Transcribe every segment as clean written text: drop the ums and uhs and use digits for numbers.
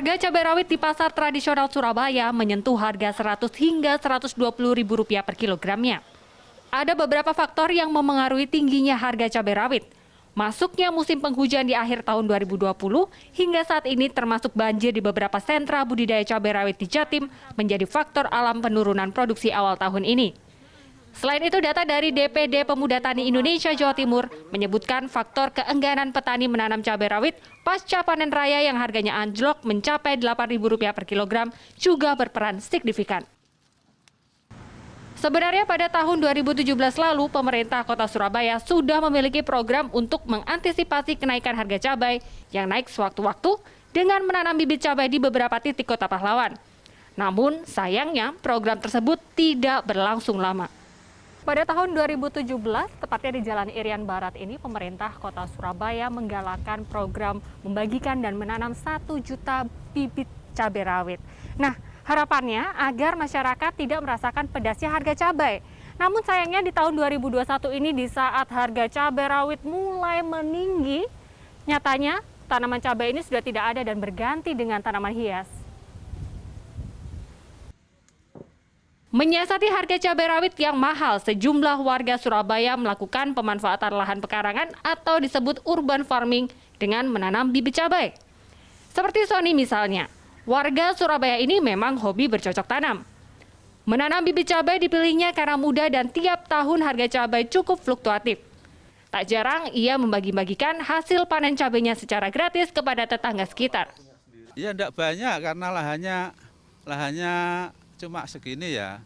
Harga cabai rawit di pasar tradisional Surabaya menyentuh harga Rp100 hingga Rp120.000 per kilogramnya. Ada beberapa faktor yang memengaruhi tingginya harga cabai rawit. Masuknya musim penghujan di akhir tahun 2020 hingga saat ini termasuk banjir di beberapa sentra budidaya cabai rawit di Jatim menjadi faktor alam penurunan produksi awal tahun ini. Selain itu, data dari DPD Pemuda Tani Indonesia Jawa Timur menyebutkan faktor keengganan petani menanam cabai rawit pasca panen raya yang harganya anjlok mencapai Rp8.000 per kilogram juga berperan signifikan. Sebenarnya pada tahun 2017 lalu, pemerintah Kota Surabaya sudah memiliki program untuk mengantisipasi kenaikan harga cabai yang naik sewaktu-waktu dengan menanam bibit cabai di beberapa titik Kota Pahlawan. Namun, sayangnya program tersebut tidak berlangsung lama. Pada tahun 2017, tepatnya di Jalan Irian Barat ini, pemerintah Kota Surabaya menggalakkan program membagikan dan menanam 1 juta bibit cabai rawit. Nah, harapannya agar masyarakat tidak merasakan pedasnya harga cabai. Namun sayangnya di tahun 2021 ini, di saat harga cabai rawit mulai meninggi, nyatanya tanaman cabai ini sudah tidak ada dan berganti dengan tanaman hias. Menyiasati harga cabai rawit yang mahal, sejumlah warga Surabaya melakukan pemanfaatan lahan pekarangan atau disebut urban farming dengan menanam bibit cabai. Seperti Sony misalnya, warga Surabaya ini memang hobi bercocok tanam. Menanam bibit cabai dipilihnya karena mudah dan tiap tahun harga cabai cukup fluktuatif. Tak jarang ia membagi-bagikan hasil panen cabainya secara gratis kepada tetangga sekitar. Ya enggak banyak karena lahannya cuma segini ya.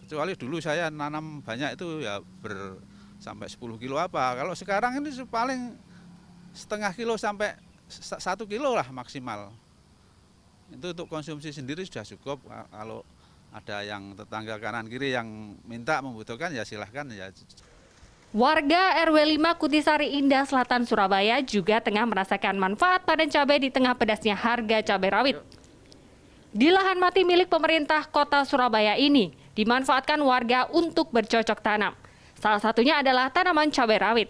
Kecuali dulu saya nanam banyak itu ya sampai 10 kilo apa. Kalau sekarang ini paling setengah kilo sampai 1 kilo lah maksimal. Itu untuk konsumsi sendiri sudah cukup. Kalau ada yang tetangga kanan kiri yang minta membutuhkan ya silahkan ya. Warga RW 5 Kutisari Indah Selatan Surabaya juga tengah merasakan manfaat panen cabai di tengah pedasnya harga cabai rawit. Di lahan mati milik pemerintah Kota Surabaya ini dimanfaatkan warga untuk bercocok tanam. Salah satunya adalah tanaman cabai rawit.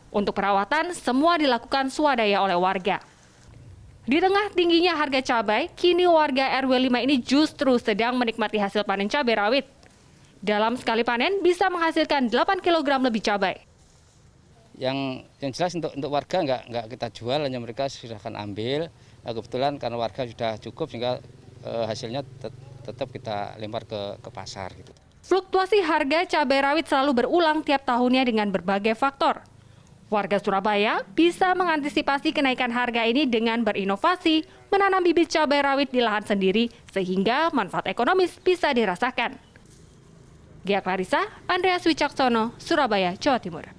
Untuk perawatan, semua dilakukan swadaya oleh warga. Di tengah tingginya harga cabai, kini warga RW 5 ini justru sedang menikmati hasil panen cabai rawit. Dalam sekali panen bisa menghasilkan 8 kg lebih cabai. Yang jelas untuk warga nggak kita jual, hanya mereka silahkan ambil. Nah, kebetulan karena warga sudah cukup sehingga hasilnya tetap kita lempar ke pasar. Gitu. Fluktuasi harga cabai rawit selalu berulang tiap tahunnya dengan berbagai faktor. Warga Surabaya bisa mengantisipasi kenaikan harga ini dengan berinovasi, menanam bibit cabai rawit di lahan sendiri, sehingga manfaat ekonomis bisa dirasakan. Gia Clarissa, Andreas Wicaksono, Surabaya, Jawa Timur.